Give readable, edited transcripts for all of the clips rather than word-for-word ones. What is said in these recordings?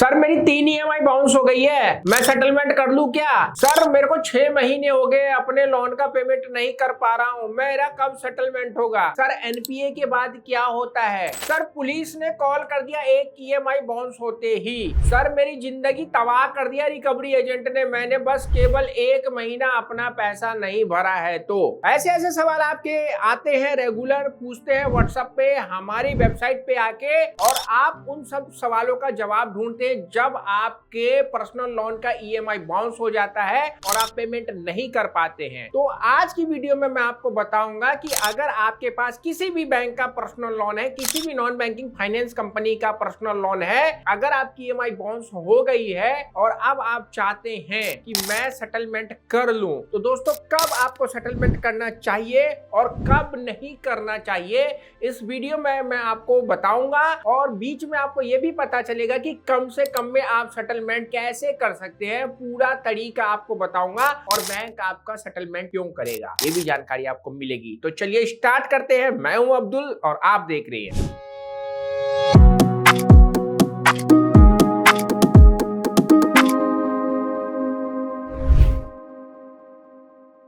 Sir मेरी 3 EMI bounce हो गई है, मैं सेटलमेंट कर लूं क्या? सर मेरे को 6 महीने हो गए अपने लोन का पेमेंट नहीं कर पा रहा हूं, मेरा कब सेटलमेंट होगा? सर एनपीए के बाद क्या होता है? सर पुलिस ने कॉल कर दिया एक ईएमआई बाउंस होते ही। सर मेरी जिंदगी तबाह कर दिया रिकवरी एजेंट ने, मैंने बस केवल 1 महीना अपना पैसा नहीं भरा है। तो ऐसे ऐसे सवाल आपके आते हैं, रेगुलर पूछते हैं व्हाट्सएप पे, हमारी वेबसाइट पे आके, और आप उन सब सवालों का जवाब ढूंढते हैं जब आपके पर्सनल लोन का ईएमआई बाउंस हो जाता है और आप पेमेंट नहीं कर पाते हैं। तो आज की वीडियो में मैं आपको बताऊंगा कि अगर आपके पास किसी भी बैंक का पर्सनल लोन है, किसी भी नॉन बैंकिंग फाइनेंस कंपनी का पर्सनल लोन है, अगर आपकी ईएमआई बाउंस हो गई है और अब आप चाहते हैं कि मैं सेटलमेंट कर लूं, तो दोस्तों कब आपको सेटलमेंट करना चाहिए और कब नहीं करना चाहिए, इस वीडियो में मैं आपको बताऊंगा। और बीच में आपको यह भी पता चलेगा कि कम से कम में आप सेटलमेंट कैसे कर सकते हैं, पूरा तरीका आपको बताऊंगा, और बैंक आपका सेटलमेंट क्यों करेगा ये भी जानकारी आपको मिलेगी। तो चलिए स्टार्ट करते हैं। मैं हूं अब्दुल और आप देख रहे हैं।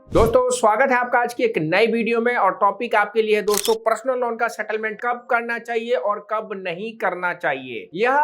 दोस्तों स्वागत है आपका आज की एक नई वीडियो में, और टॉपिक आपके लिए है दोस्तों पर्सनल लोन का सेटलमेंट कब करना चाहिए और कब नहीं करना चाहिए। यह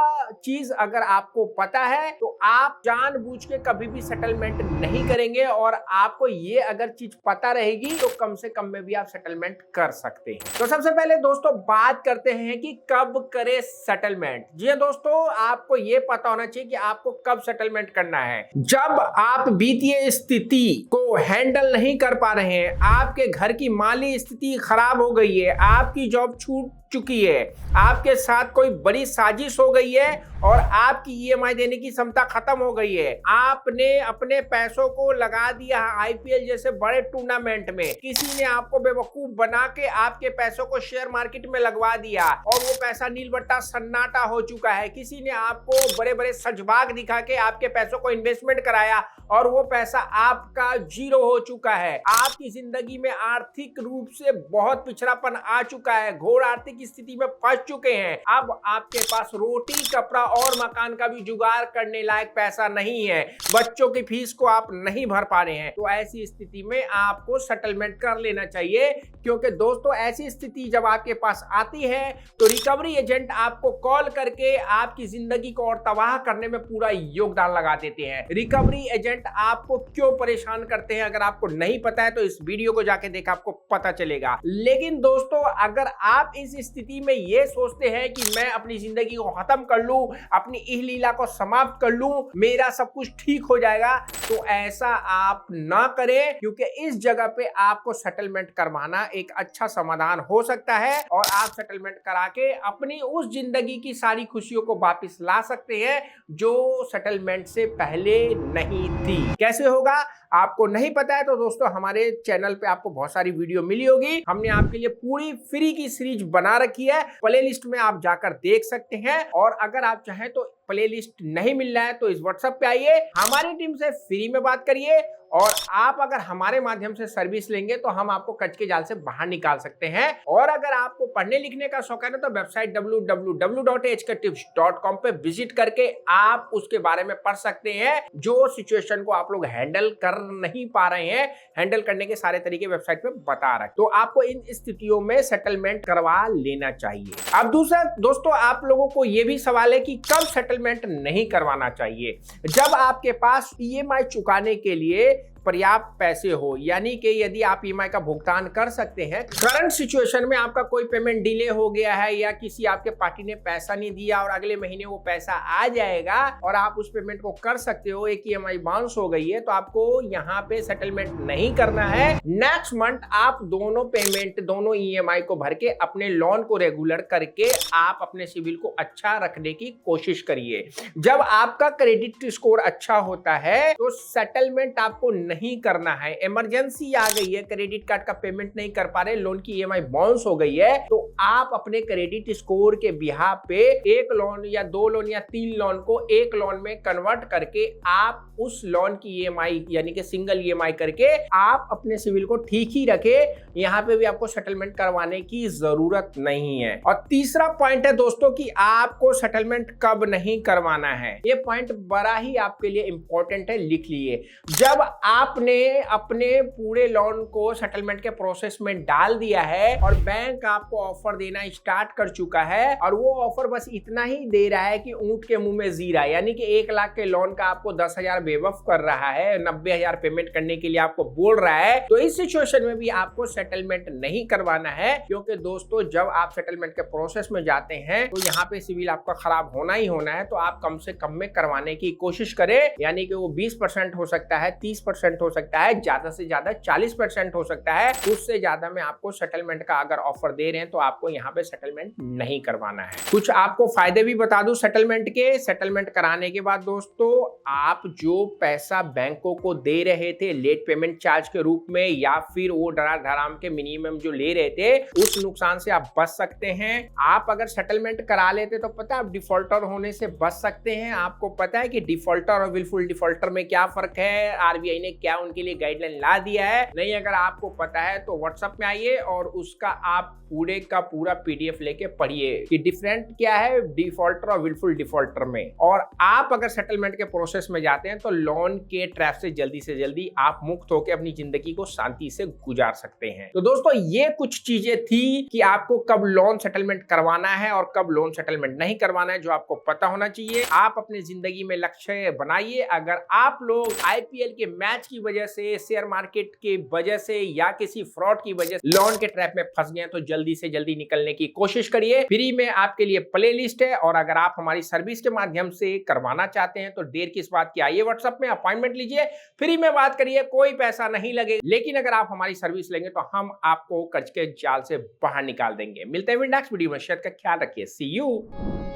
चीज अगर आपको पता है तो आप जानबूझ के कभी भी सेटलमेंट नहीं करेंगे, और आपको ये अगर चीज पता रहेगी तो कम से कम में भी आप सेटलमेंट कर सकते हैं। तो सबसे पहले दोस्तों बात करते हैं कि कब करे सेटलमेंट। जी हाँ दोस्तों, आपको ये पता होना चाहिए कि आपको कब सेटलमेंट करना है। जब आप वित्तीय स्थिति को हैंडल नहीं कर पा रहे हैं, आपके घर की माली स्थिति खराब हो गई है, आपकी जॉब छूट चुकी है, आपके साथ कोई बड़ी साजिश हो गई है और आपकी ईएमआई देने की क्षमता खत्म हो गई है, आपने अपने पैसों को लगा दिया आईपीएल जैसे बड़े टूर्नामेंट में, किसी ने आपको बेवकूफ बना के आपके पैसों को शेयर मार्केट में लगवा दिया और वो पैसा नीलबट्टा सन्नाटा हो चुका है, किसी ने आपको बड़े बड़े सजबाग दिखा के आपके पैसों को इन्वेस्टमेंट कराया और वो पैसा आपका जीरो हो चुका है, आपकी जिंदगी में आर्थिक रूप से बहुत पिछड़ापन आ चुका है, घोर आर्थिक स्थिति में फंस चुके हैं, अब आपके पास रोटी कपड़ा और मकान का भी जुगाड़ करने लायक पैसा नहीं है, बच्चों की फीस को आप नहीं भर पा रहे हैं, तो ऐसी स्थिति में आपको सेटलमेंट कर लेना चाहिए। क्योंकि दोस्तों ऐसी स्थिति जब आपके पास आती है तो रिकवरी एजेंट आपको कॉल करके आपकी जिंदगी को और तबाह करने में पूरा योगदान लगा देते हैं। रिकवरी एजेंट आपको क्यों परेशान करते हैं, अगर आपको नहीं पता है तो इस वीडियो को जाके देखा आपको पता चलेगा। लेकिन दोस्तों अगर आप इस स्थिति में ये सोचते हैं कि मैं अपनी जिंदगी को खत्म कर लूं, अपनी इह लीला को समाप्त कर लूं, मेरा सब कुछ ठीक हो जाएगा, तो ऐसा आप ना करें, क्योंकि इस जगह पे आपको सेटलमेंट करवाना एक अच्छा समाधान हो सकता है और आप सेटलमेंट करा के अपनी उस जिंदगी की सारी खुशियों को वापस ला सकते हैं जो सेटलमेंट से पहले नहीं थी। कैसे होगा आपको नहीं पता है तो दोस्तों हमारे चैनल पे आपको बहुत सारी वीडियो मिली होगी, हमने आपके लिए पूरी फ्री की सीरीज बना रखी है, प्ले लिस्ट में आप जाकर देख सकते हैं। और अगर आप चाहें तो प्ले लिस्ट नहीं मिल रहा है तो इस व्हाट्सएप पे आइए, हमारी टीम से फ्री में बात करिए, और आप अगर हमारे माध्यम से सर्विस लेंगे तो हम आपको कच के जाल से बाहर निकाल सकते हैं। और अगर आपको पढ़ने लिखने का शौक है ना तो वेबसाइट www.hktips.com पे विजिट करके आप उसके बारे में पढ़ सकते हैं, जो सिचुएशन को आप लोग हैंडल कर नहीं पा रहे हैं, हैंडल करने के सारे तरीके वेबसाइट पे बता रहे हैं, तो आपको इन स्थितियों में सेटलमेंट करवा लेना चाहिए। अब दूसरा दोस्तों आप लोगों को यह भी सवाल है कि कब सेटलमेंट नहीं करवाना चाहिए। जब आपके पास ईएमआई चुकाने के लिए पर्याप्त पैसे हो, यानी कि यदि आप ईएमआई का भुगतान कर सकते हैं, करंट सिचुएशन में आपका कोई पेमेंट डिले हो गया है या किसी आपके पार्टी ने पैसा नहीं दिया और अगले महीने वो पैसा आ जाएगा और आप उस पेमेंट को कर सकते हो, एक ईएमआई बाउंस हो गई है, तो आपको यहाँ पे सेटलमेंट नहीं करना है। नेक्स्ट मंथ आप दोनों पेमेंट, दोनों ईएमआई को भर के अपने लोन को रेगुलर करके आप अपने सिविल को अच्छा रखने की कोशिश करिए। जब आपका क्रेडिट स्कोर अच्छा होता है तो सेटलमेंट आपको नहीं नहीं करना है। इमरजेंसी आ गई है, क्रेडिट कार्ड का पेमेंट नहीं कर पा रहे, लोन की ईएमआई बाउंस हो गई है, तो आप अपने क्रेडिट स्कोर के बिहाफ पे एक लोन या दो लोन या तीन लोन को एक लोन में कन्वर्ट करके आप उस लोन की ईएमआई यानी कि सिंगल ईएमआई करके आप अपने सिविल को ठीक ही रखे। यहां पे भी आपको सेटलमेंट करवाने की जरूरत नहीं है। और तीसरा पॉइंट है दोस्तों कि आपको सेटलमेंट कब नहीं करवाना है। ये पॉइंट बड़ा ही आपके लिए इंपॉर्टेंट है, लिख लिए। जब आपने अपने पूरे लोन को सेटलमेंट के प्रोसेस में डाल दिया है और बैंक आपको ऑफर देना स्टार्ट कर चुका है और वो ऑफर बस इतना ही दे रहा है कि ऊंट के मुंह में जीरा, यानी कि 1 लाख के लोन का आपको 10,000 बेवफ कर रहा है, 90,000 पेमेंट करने के लिए आपको बोल रहा है, तो इस सिचुएशन में भी आपको सेटलमेंट नहीं करवाना है। क्योंकि दोस्तों जब आप सेटलमेंट के प्रोसेस में जाते हैं तो यहाँ पे सिविल आपका खराब होना ही होना है, तो आप कम से कम में करवाने की कोशिश करें। यानी कि वो 20% हो सकता है, 30% हो सकता है, ज्यादा से ज्यादा 40% हो सकता है। उससे ज्यादा में आपको सेटलमेंट का अगर ऑफर दे रहे हैं तो आपको यहाँ पे सेटलमेंट नहीं करवाना है। कुछ आपको फायदे भी बता दूं सेटलमेंट के। सेटलमेंट कराने के बाद दोस्तों आप जो पैसा बैंकों को दे रहे थे लेट पेमेंट चार्ज के रूप में या फिर वो डरा धराम के मिनिमम जो ले रहे थे, उस नुकसान से आप बच सकते हैं। आप अगर सेटलमेंट करा लेते तो पता है आप डिफॉल्टर होने से बच सकते हैं। आपको पता है कि डिफॉल्टर और विलफुल डिफॉल्टर में क्या फर्क है, आरबीआई ने क्या उनके लिए गाइडलाइन ला दिया है। नहीं अगर आपको पता है तो व्हाट्सएप में आइए और उसका आप पूरे का पूरा पीडीएफ लेके पढ़िए कि डिफरेंट क्या है डिफॉल्टर और विलफुल डिफॉल्टर में। और आप अगर सेटलमेंट के प्रोसेस में जाते हैं तो लोन के ट्रैप से जल्दी आप मुक्त होकर अपनी जिंदगी को शांति से गुजार सकते हैं। तो दोस्तों ये कुछ चीजें थी कि आपको कब लोन सेटलमेंट करवाना है और कब लोन सेटलमेंट नहीं करवाना है, जो आपको पता होना चाहिए। आप अपनी जिंदगी में लक्ष्य बनाइए। अगर आप लोग आईपीएल के मैच की वजह से, शेयर मार्केट की वजह से या किसी फ्रॉड की वजह से लोन के ट्रैप में फंस गए तो जल्दी से जल्दी निकलने की कोशिश करिए। फ्री में आपके लिए प्लेलिस्ट है और अगर आप हमारी सर्विस के माध्यम से करवाना चाहते हैं तो देर किस बात की, आइए व्हाट्सएप में अपॉइंटमेंट लीजिए, फ्री में बात करिए, कोई पैसा नहीं लगे। लेकिन अगर आप हमारी सर्विस लेंगे तो हम आपको कर्ज के जाल से बाहर निकाल देंगे। मिलते हैं नेक्स्ट वीडियो में, शेयर का ख्याल रखिए। सी यू।